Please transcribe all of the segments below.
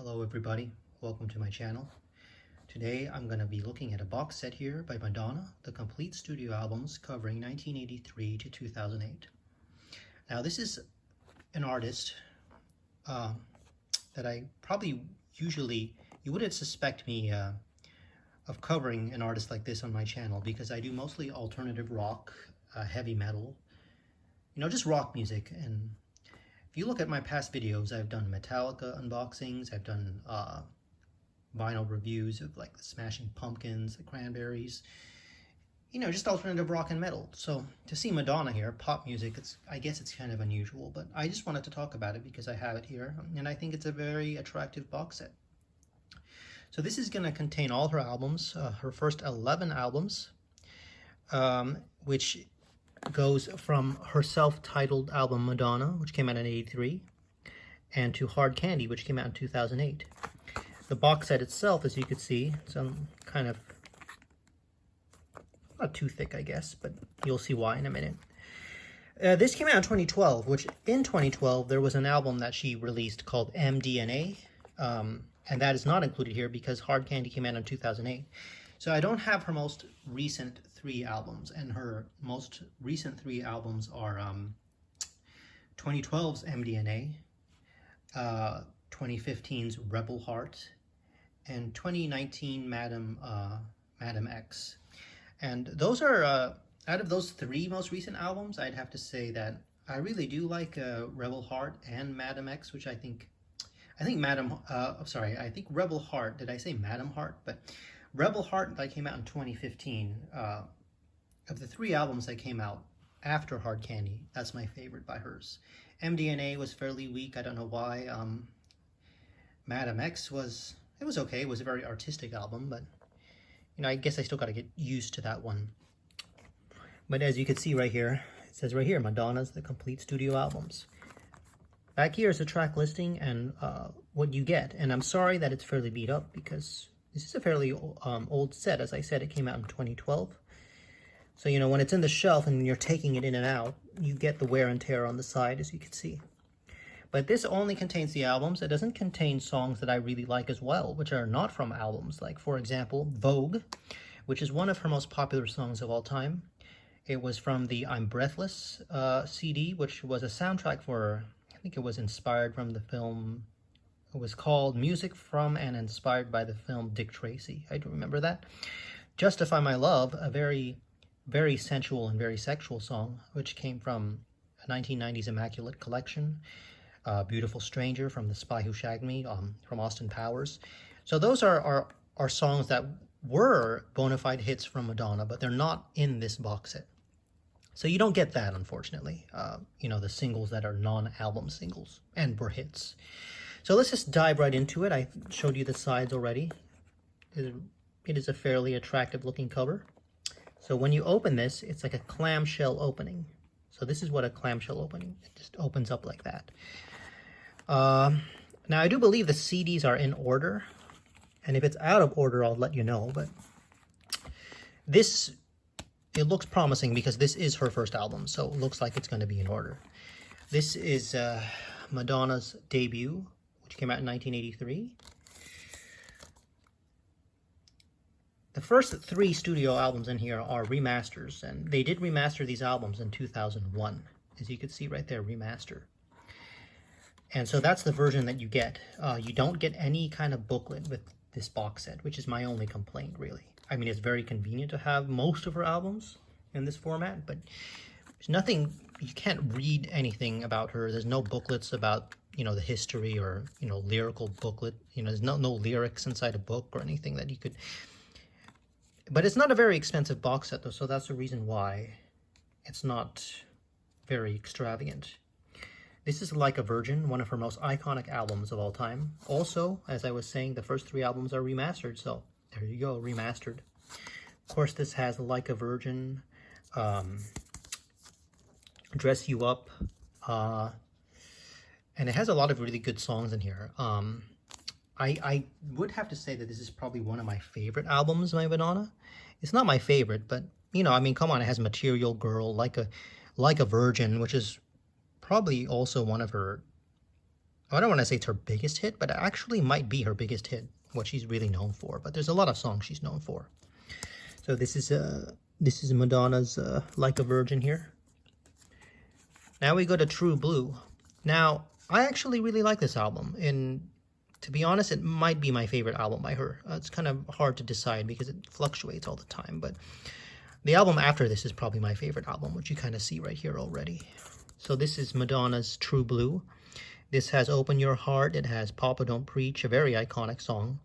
Hello everybody, welcome to my channel. Today I'm going to be looking at a box set here by Madonna, the complete studio albums covering 1983 to 2008. Now this is an artist that I probably you wouldn't suspect me of covering an artist like this on my channel because I do mostly alternative rock, heavy metal, just rock music. And if you look at my past videos, I've done Metallica unboxings, I've done vinyl reviews of like the Smashing Pumpkins, the Cranberries, just alternative rock and metal. So to see Madonna here, pop music, I guess it's kind of unusual, but I just wanted to talk about it because I have it here, and I think it's a very attractive box set. So this is going to contain all her albums, her first 11 albums, which goes from her self-titled album Madonna, which came out in '83, and to Hard Candy, which came out in 2008. The box set itself, as you can see, it's kind of not too thick, I guess, but you'll see why in a minute. This came out in 2012, which in 2012 there was an album that she released called MDNA, and that is not included here because Hard Candy came out in 2008. So I don't have her most recent 3 albums, and her most recent 3 albums are 2012's MDNA, 2015's Rebel Heart, and 2019 Madam X. And those are, out of those 3 most recent albums, I'd have to say that I really do like Rebel Heart and Madam X, which I think Rebel Heart, did I say Madam Heart? But Rebel Heart, that came out in 2015. Of the 3 albums that came out after Hard Candy, that's my favorite by hers. MDNA was fairly weak, I don't know why. Madam X was okay, it was a very artistic album, but I guess I still got to get used to that one. But as you can see right here, it says right here, Madonna's the complete studio albums. Back here is the track listing and what you get. And I'm sorry that it's fairly beat up because this is a fairly old set. As I said, it came out in 2012. So, when it's in the shelf and you're taking it in and out, you get the wear and tear on the side, as you can see. But this only contains the albums. It doesn't contain songs that I really like as well, which are not from albums. Like, for example, Vogue, which is one of her most popular songs of all time. It was from the I'm Breathless CD, which was a soundtrack for, I think it was inspired from the film. It was called Music from and Inspired by the film Dick Tracy. I do remember that. Justify My Love, a very, very sensual and very sexual song, which came from a 1990s Immaculate Collection. Beautiful Stranger from The Spy Who Shagged Me, from Austin Powers. So those are songs that were bona fide hits from Madonna, but they're not in this box set. So you don't get that, unfortunately. The singles that are non-album singles and were hits. So let's just dive right into it. I showed you the sides already. It is a fairly attractive looking cover. So when you open this, it's like a clamshell opening. So this is what a clamshell opening, it just opens up like that. Now I do believe the CDs are in order, and if it's out of order, I'll let you know, but it looks promising because this is her first album, so it looks like it's going to be in order. This is Madonna's debut, which came out in 1983. The first 3 studio albums in here are remasters, and they did remaster these albums in 2001. As you can see right there, remaster. And so that's the version that you get. You don't get any kind of booklet with this box set, which is my only complaint, really. I mean, it's very convenient to have most of her albums in this format, but there's nothing, you can't read anything about her. There's no booklets about, the history or, lyrical booklet. There's no lyrics inside a book or anything that you could... But it's not a very expensive box set, though, so that's the reason why it's not very extravagant. This is Like a Virgin, one of her most iconic albums of all time. Also, as I was saying, the first 3 albums are remastered, so there you go, remastered. Of course, this has Like a Virgin, Dress You Up, and it has a lot of really good songs in here. I would have to say that this is probably one of my favorite albums by Madonna. It's not my favorite, but, come on, it has Material Girl, Like a Virgin, which is probably also one of her I don't want to say it's her biggest hit, but it actually might be her biggest hit, what she's really known for. But there's a lot of songs she's known for. So this is Madonna's Like a Virgin here. Now we go to True Blue. Now, I actually really like this album, and to be honest, it might be my favorite album by her. It's kind of hard to decide because it fluctuates all the time, but the album after this is probably my favorite album, which you kind of see right here already. So this is Madonna's True Blue. This has Open Your Heart. It has Papa Don't Preach, a very iconic song.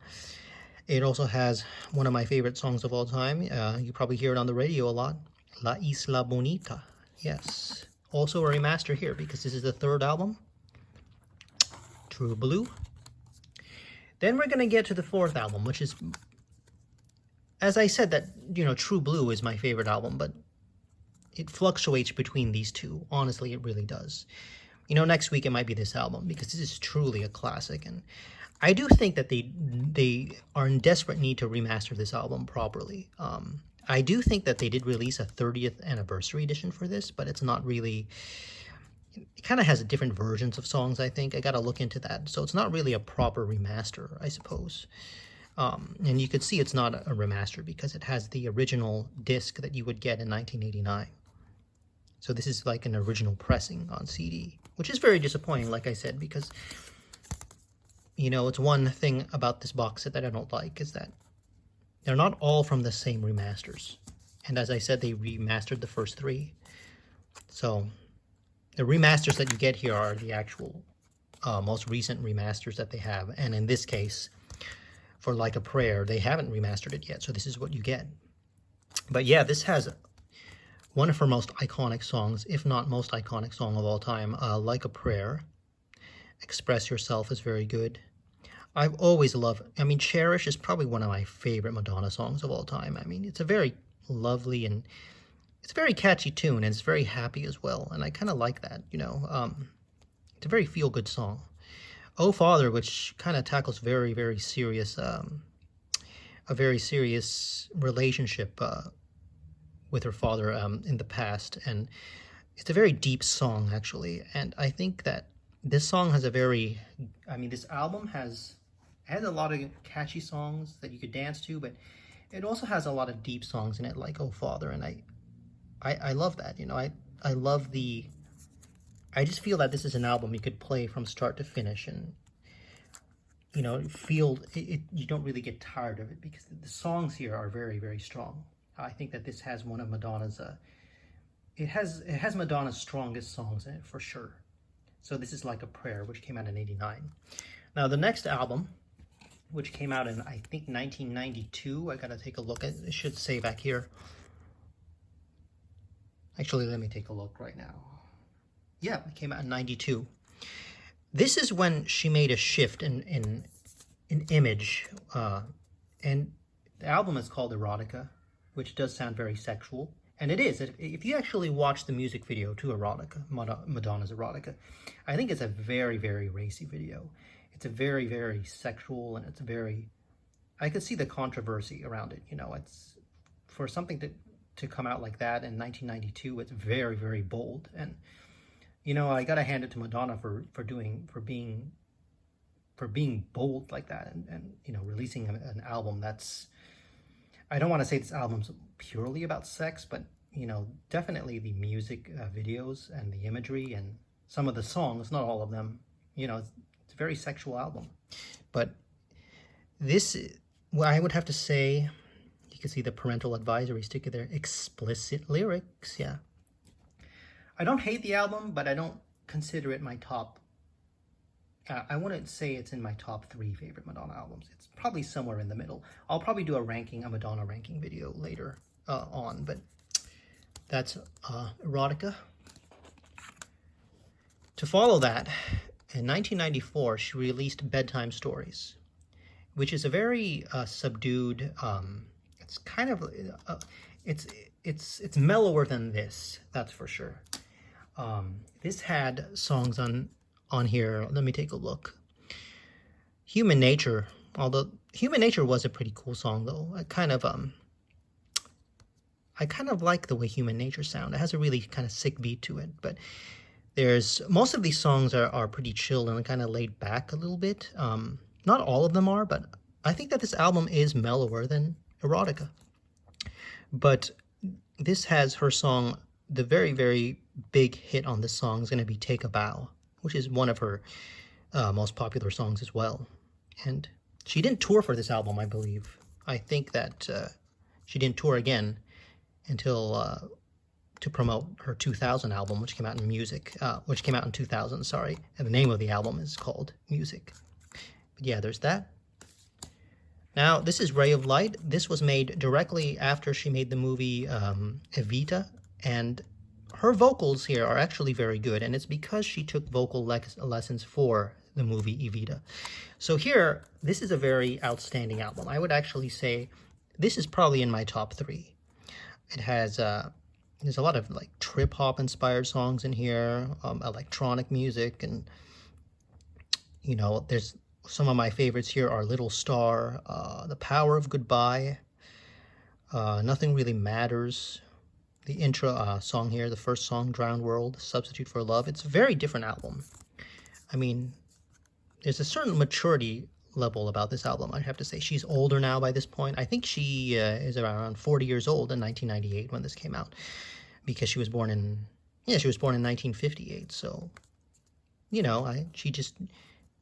It also has one of my favorite songs of all time. You probably hear it on the radio a lot. La Isla Bonita. Yes. Also a remaster here because this is the third album. True Blue. Then we're going to get to the fourth album, which is, as I said, that, you know, True Blue is my favorite album, but it fluctuates between these two. Honestly, it really does. You know, next week it might be this album because this is truly a classic, and I do think that they are in desperate need to remaster this album properly. I do think that they did release a 30th anniversary edition for this, but it's not really... It kind of has different versions of songs, I think. I got to look into that. So it's not really a proper remaster, I suppose. And you could see it's not a remaster because it has the original disc that you would get in 1989. So this is like an original pressing on CD, which is very disappointing, like I said, because, you know, it's one thing about this box set that I don't like is that they're not all from the same remasters. And as I said, they remastered the first three. So the remasters that you get here are the actual most recent remasters that they have. And in this case, for Like a Prayer, they haven't remastered it yet. So this is what you get. But yeah, this has one of her most iconic songs, if not most iconic song of all time, Like a Prayer. Express Yourself is very good. I've always loved, I mean, Cherish is probably one of my favorite Madonna songs of all time. I mean, it's a very lovely and it's a very catchy tune, and it's very happy as well. And I kind of like that, you know. It's a very feel-good song. Oh Father, which kind of tackles very, very serious, a very serious relationship with her father in the past, and it's a very deep song actually. And I think that this song has a very, I mean, this album has a lot of catchy songs that you could dance to, but it also has a lot of deep songs in it, like Oh Father, and I love that. You know, I love the, I just feel that this is an album you could play from start to finish, and you know, you don't really get tired of it because the songs here are very, very strong. I think that this has one of Madonna's, it has Madonna's strongest songs in it for sure. So this is Like a Prayer, which came out in '89. Now the next album, which came out in, I think, 1992, I gotta take a look at, it should say back here. Actually, let me take a look right now. Yeah, it came out in '92. This is when she made a shift in image, and the album is called Erotica, which does sound very sexual, and it is. If you actually watch the music video to Erotica, Madonna's Erotica, I think it's a very, very racy video. It's a very, very sexual, and it's very, I could see the controversy around it. You know, it's, for something to come out like that in 1992, it's very, very bold. And you know, I gotta hand it to Madonna for being bold like that, and you know, releasing an album that's, I don't want to say this album's purely about sex, but you know, definitely the music videos and the imagery and some of the songs, not all of them, you know, it's a very sexual album. But this, well, I would have to say, you can see the parental advisory sticker there, explicit lyrics, yeah. I don't hate the album, but I don't consider it my top. I wouldn't say it's in my top 3 favorite Madonna albums. It's probably somewhere in the middle. I'll probably do a Madonna ranking video later on, but that's Erotica. To follow that, in 1994, she released Bedtime Stories, which is a very subdued. It's kind of it's mellower than this, that's for sure. This had songs on here. Let me take a look. Human Nature, although Human Nature was a pretty cool song though. I kind of like the way Human Nature sound. It has a really kind of sick beat to it, but There's most of these songs are pretty chill and kind of laid back a little bit. Not all of them are, but I think that this album is mellower than Erotica. But this has her song, the very, very big hit on this song is going to be Take a Bow, which is one of her most popular songs as well. And she didn't tour for this album, I believe. I think that she didn't tour again until to promote her 2000 album, which came out in 2000, sorry. And the name of the album is called Music. But yeah, there's that. Now, this is Ray of Light. This was made directly after she made the movie Evita, and her vocals here are actually very good, and it's because she took vocal lessons for the movie Evita. So here, this is a very outstanding album. I would actually say this is probably in my top 3. It has there's a lot of like trip hop inspired songs in here, electronic music, and you know, there's some of my favorites here are Little Star, The Power of Goodbye, Nothing Really Matters, the intro song here, the first song, Drowned World, Substitute for Love. It's a very different album. I mean, there's a certain maturity level about this album, I have to say. She's older now by this point. I think she is around 40 years old in 1998 when this came out, because she was born in 1958. So, you know, she just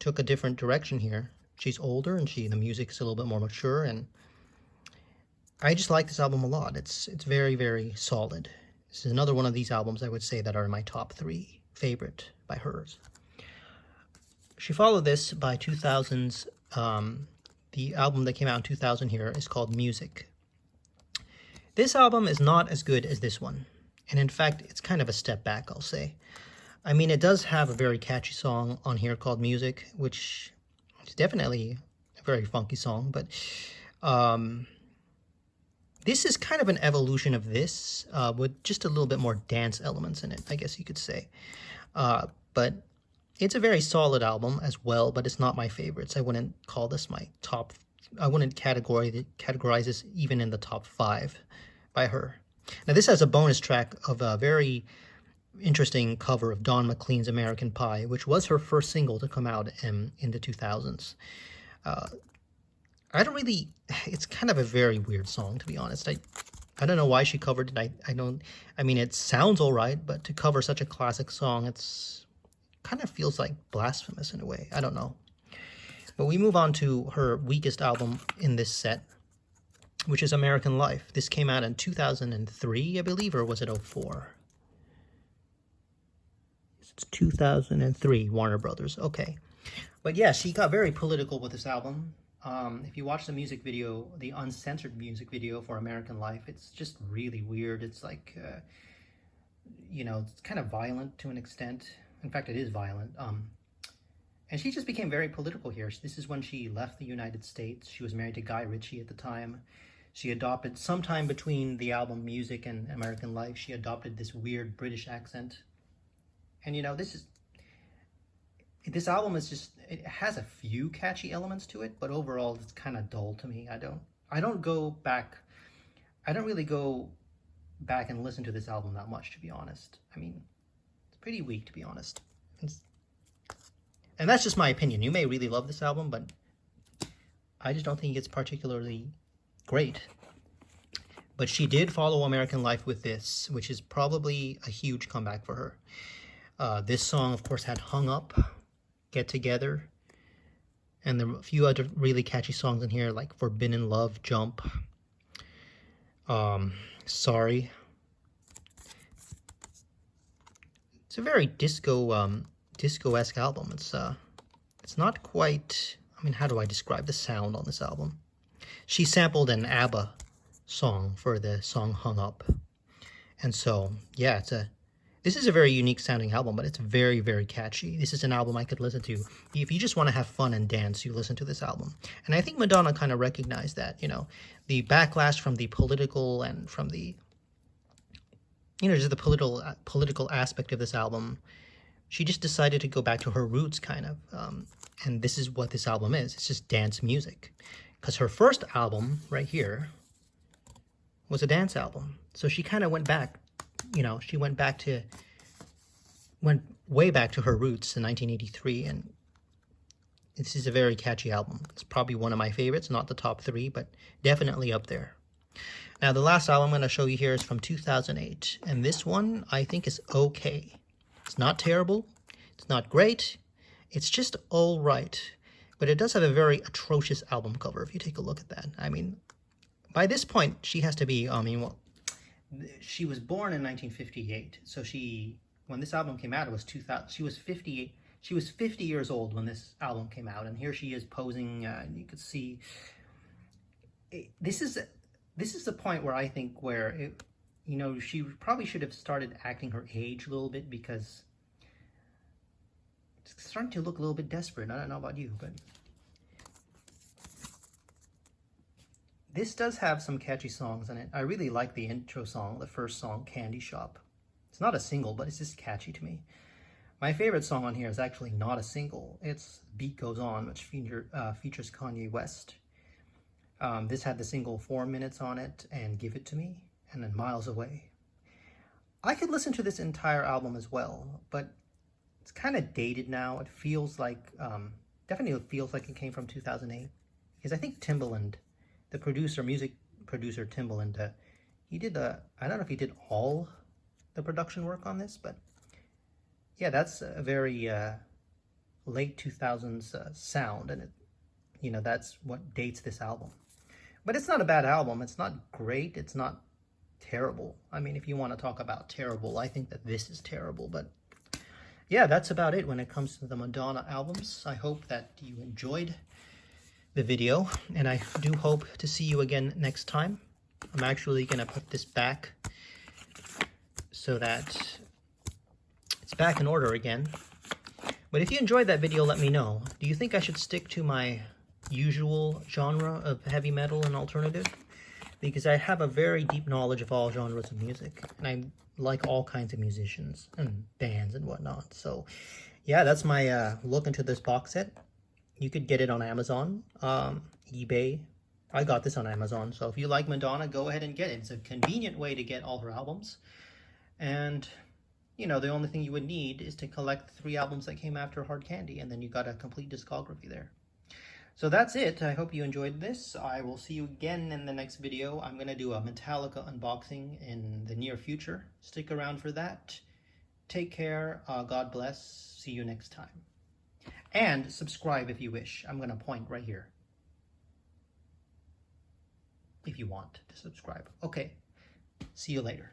took a different direction here. She's older, and the music's a little bit more mature, and I just like this album a lot. It's very, very solid. This is another one of these albums I would say that are in my top 3 favorite by hers. She followed this by 2000's, the album that came out in 2000 here is called Music. This album is not as good as this one, and in fact, it's kind of a step back, I'll say. I mean, it does have a very catchy song on here called Music, which is definitely a very funky song, but this is kind of an evolution of this, with just a little bit more dance elements in it, I guess you could say. But it's a very solid album as well, but it's not my favorites. I wouldn't call this my top. I wouldn't categorize this even in the top 5 by her. Now, this has a bonus track of a very interesting cover of Don McLean's American Pie, which was her first single to come out in the 2000s. I don't really, it's kind of a very weird song, to be honest. I don't know why she covered it. I mean, it sounds all right, but to cover such a classic song, it's kind of feels like blasphemous in a way. I don't know. But we move on to her weakest album in this set, which is American Life. This came out in 2003, I believe, or was it 04? It's 2003, Warner Brothers. Okay. But yeah, she got very political with this album. If you watch the music video, the uncensored music video for American Life, it's just really weird. It's like, you know, it's kind of violent to an extent. In fact, it is violent. And she just became very political here. This is when she left the United States. She was married to Guy Ritchie at the time. She adopted, sometime between the album Music and American Life, she adopted this weird British accent. And, you know, this album is just, it has a few catchy elements to it, but overall it's kind of dull to me. I don't really go back and listen to this album that much, to be honest. I mean, it's pretty weak, to be honest. And that's just my opinion. You may really love this album, but I just don't think it's particularly great. But she did follow American Life with this, which is probably a huge comeback for her. This song, of course, had Hung Up, Get Together, and there were a few other really catchy songs in here, like Forbidden Love, Jump, Sorry. It's a very disco-esque album. It's not quite, I mean, how do I describe the sound on this album? She sampled an ABBA song for the song Hung Up. And so, yeah, this is a very unique sounding album, but it's very, very catchy. This is an album I could listen to. If you just want to have fun and dance, you listen to this album. And I think Madonna kind of recognized that, you know, the backlash from the political and from the, you know, just the political aspect of this album. She just decided to go back to her roots, kind of. And this is what this album is. It's just dance music. Because her first album, right here, was a dance album. So she kind of went back. You know, she went way back to her roots in 1983, and this is a very catchy album. It's probably one of my favorites, not the top 3, but definitely up there. Now, the last album I'm going to show you here is from 2008, and this one I think is okay. It's not terrible, it's not great, it's just all right. But it does have a very atrocious album cover, if you take a look at that. I mean, by this point, she has to be, well, she was born in 1958, so when this album came out, it was 2000, she was 58. She was 50 years old when this album came out, and here she is posing. You could see this is the point where I think she probably should have started acting her age a little bit, because it's starting to look a little bit desperate. I don't know about you, but this does have some catchy songs in it. I really like the intro song, the first song, Candy Shop. It's not a single, but it's just catchy to me. My favorite song on here is actually not a single. It's Beat Goes On, which features Kanye West. This had the single 4 Minutes on it, and Give It To Me, and then Miles Away. I could listen to this entire album as well, but it's kind of dated now. It feels like, definitely feels like it came from 2008. Because I think Timbaland, the music producer Timbaland, he did I don't know if he did all the production work on this, but yeah, that's a very late 2000s sound, and that's what dates this album. But it's not a bad album. It's not great. It's not terrible. I mean, if you want to talk about terrible, I think that this is terrible. But yeah, that's about it when it comes to the Madonna albums. I hope that you enjoyed the video, and I do hope to see you again next time. I'm actually going to put this back so that it's back in order again. But if you enjoyed that video, let me know. Do you think I should stick to my usual genre of heavy metal and alternative? Because I have a very deep knowledge of all genres of music, and I like all kinds of musicians and bands and whatnot. So yeah, that's my look into this box set. You could get it on Amazon, eBay. I got this on Amazon, so if you like Madonna, go ahead and get it. It's a convenient way to get all her albums. And the only thing you would need is to collect the 3 albums that came after Hard Candy, and then you got a complete discography there. So that's it. I hope you enjoyed this. I will see you again in the next video. I'm going to do a Metallica unboxing in the near future. Stick around for that. Take care. God bless. See you next time. And subscribe if you wish. I'm going to point right here, if you want to subscribe. Okay. See you later.